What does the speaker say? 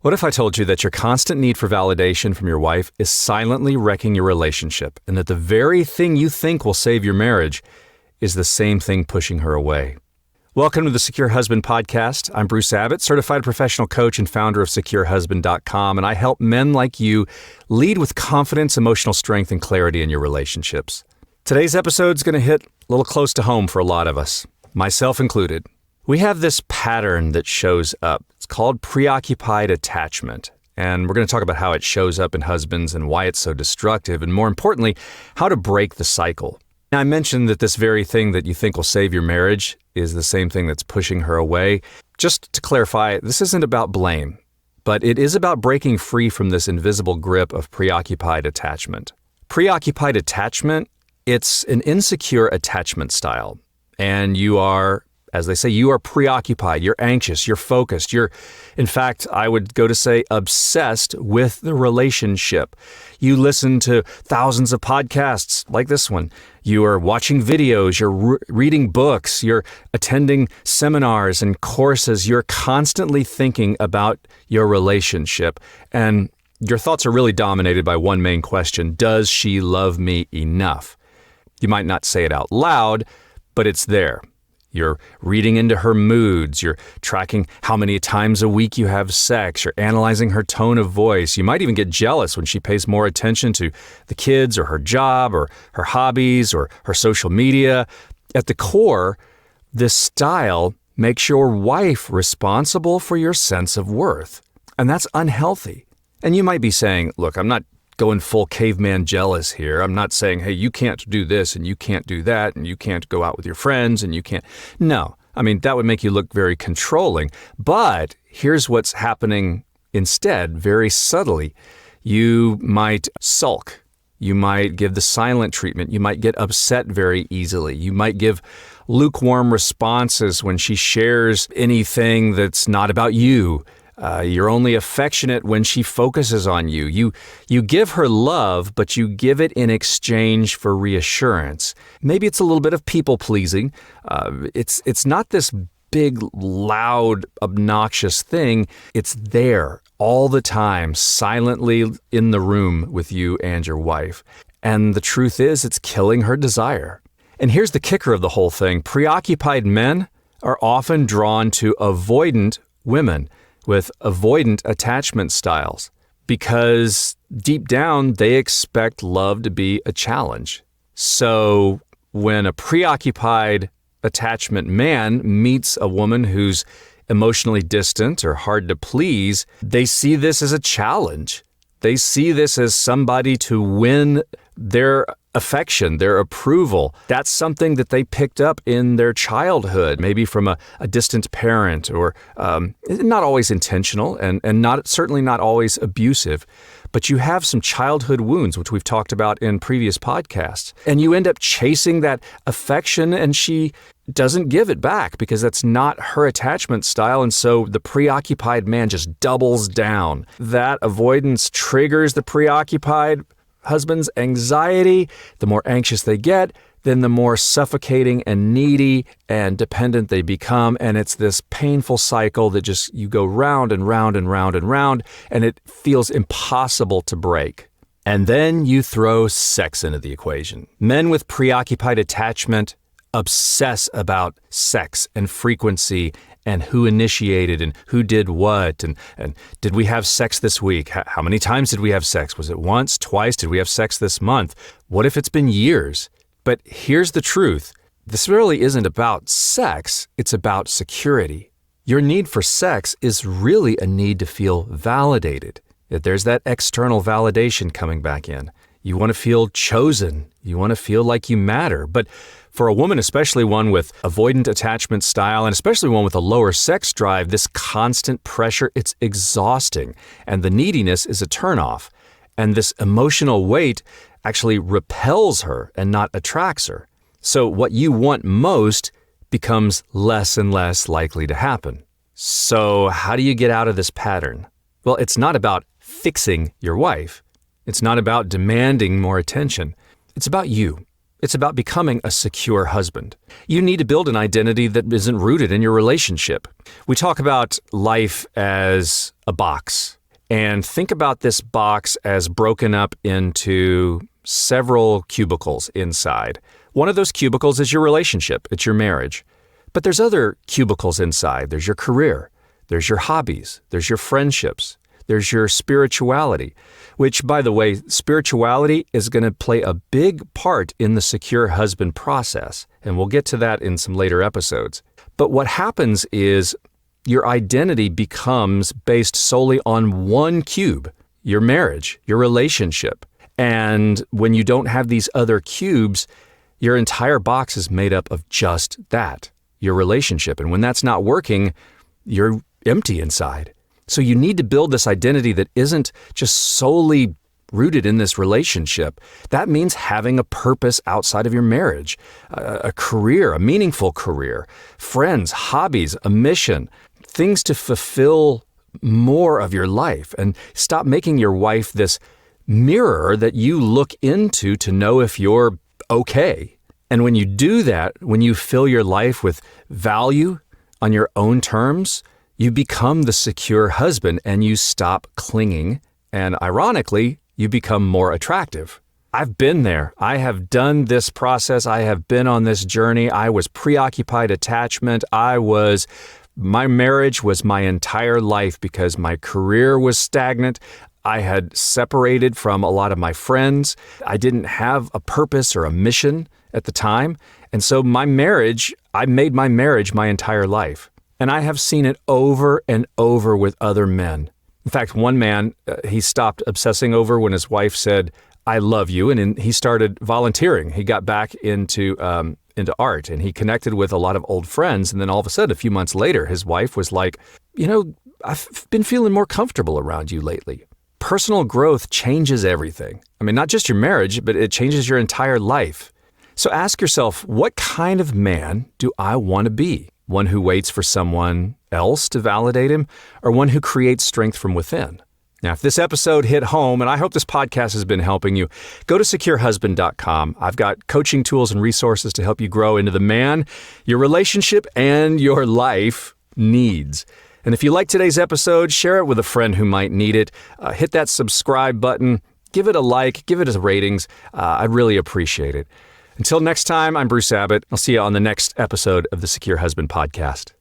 What if I told you that your constant need for validation from your wife is silently wrecking your relationship, and that the very thing you think will save your marriage is the same thing pushing her away? Welcome to the Secure Husband Podcast. I'm Bruce Abbott, certified professional coach and founder of SecureHusband.com, and I help men like you lead with confidence, emotional strength, and clarity in your relationships. Today's episode is going to hit a little close to home for a lot of us, myself included. We have this pattern that shows up. It's called preoccupied attachment, and we're going to talk about how it shows up in husbands and why it's so destructive, and more importantly, how to break the cycle. Now, I mentioned that this very thing that you think will save your marriage is the same thing that's pushing her away. Just to clarify, this isn't about blame, but it is about breaking free from this invisible grip of preoccupied attachment. Preoccupied attachment, it's an insecure attachment style, and you are, as they say, you are preoccupied, you're anxious, you're focused, in fact, I would go to say obsessed with the relationship. You listen to thousands of podcasts like this one. You are watching videos, you're reading books, you're attending seminars and courses. You're constantly thinking about your relationship, and your thoughts are really dominated by one main question: does she love me enough? You might not say it out loud, but it's there. You're reading into her moods, you're tracking how many times a week you have sex, you're analyzing her tone of voice. You might even get jealous when she pays more attention to the kids or her job or her hobbies or her social media. At the core, this style makes your wife responsible for your sense of worth, and that's unhealthy. And you might be saying, look, I'm not going full caveman jealous here. I'm not saying, hey, you can't do this and you can't do that and you can't go out with your friends and you can't. No, I mean, that would make you look very controlling. But here's what's happening instead, very subtly. You might sulk. You might give the silent treatment. You might get upset very easily. You might give lukewarm responses when she shares anything that's not about you. You're only affectionate when she focuses on you. You give her love, but you give it in exchange for reassurance. Maybe it's a little bit of people-pleasing. It's not this big, loud, obnoxious thing. It's there all the time, silently in the room with you and your wife. And the truth is, it's killing her desire. And here's the kicker of the whole thing. Preoccupied men are often drawn to avoidant women with avoidant attachment styles, because deep down they expect love to be a challenge. So when a preoccupied attachment man meets a woman who's emotionally distant or hard to please, they see this as a challenge. They see this as somebody to win their affection, their approval. That's something that they picked up in their childhood, maybe from a distant parent, or not always intentional and certainly not always abusive. But you have some childhood wounds, which we've talked about in previous podcasts. And you end up chasing that affection, and she doesn't give it back because that's not her attachment style. And so the preoccupied man just doubles down. That avoidance triggers the preoccupied husband's anxiety. The more anxious they get, then the more suffocating and needy and dependent they become. And it's this painful cycle that just, you go round and round and round and round, and it feels impossible to break. And then you throw sex into the equation. Men with preoccupied attachment obsess about sex and frequency and who initiated and who did what, and did we have sex this week? How many times did we have sex? Was it once, twice? Did we have sex this month? What if it's been years? But here's the truth. This really isn't about sex. It's about security. Your need for sex is really a need to feel validated. There's that external validation coming back in. You want to feel chosen. You want to feel like you matter. But for a woman, especially one with avoidant attachment style, and especially one with a lower sex drive, this constant pressure, it's exhausting. And the neediness is a turnoff. And this emotional weight actually repels her and not attracts her. So what you want most becomes less and less likely to happen. So how do you get out of this pattern? Well, it's not about fixing your wife. It's not about demanding more attention. It's about you. It's about becoming a secure husband. You need to build an identity that isn't rooted in your relationship. We talk about life as a box, and think about this box as broken up into several cubicles inside. One of those cubicles is your relationship. It's your marriage. But there's other cubicles inside. There's your career. There's your hobbies. There's your friendships. There's your spirituality, which, by the way, spirituality is going to play a big part in the secure husband process, and we'll get to that in some later episodes. But what happens is your identity becomes based solely on one cube, your marriage, your relationship. And when you don't have these other cubes, your entire box is made up of just that, your relationship. And when that's not working, you're empty inside. So you need to build this identity that isn't just solely rooted in this relationship. That means having a purpose outside of your marriage, a career, a meaningful career, friends, hobbies, a mission, things to fulfill more of your life. And stop making your wife this mirror that you look into to know if you're okay. And when you do that, when you fill your life with value on your own terms, you become the secure husband and you stop clinging. And ironically, you become more attractive. I've been there. I have done this process. I have been on this journey. I was preoccupied attachment. My marriage was my entire life because my career was stagnant. I had separated from a lot of my friends. I didn't have a purpose or a mission at the time. And so I made my marriage my entire life. And I have seen it over and over with other men. In fact, one man, he stopped obsessing over when his wife said, "I love you," and he started volunteering. He got back into art, and he connected with a lot of old friends. And then all of a sudden, a few months later, his wife was like, "I've been feeling more comfortable around you lately." Personal growth changes everything. I mean, not just your marriage, but it changes your entire life. So ask yourself, what kind of man do I want to be? One who waits for someone else to validate him, or one who creates strength from within? Now, if this episode hit home, and I hope this podcast has been helping you, go to securehusband.com. I've got coaching tools and resources to help you grow into the man your relationship and your life needs. And if you like today's episode, share it with a friend who might need it. Hit that subscribe button. Give it a like. Give it a ratings. I'd really appreciate it. Until next time, I'm Bruce Abbott. I'll see you on the next episode of the Secure Husband Podcast.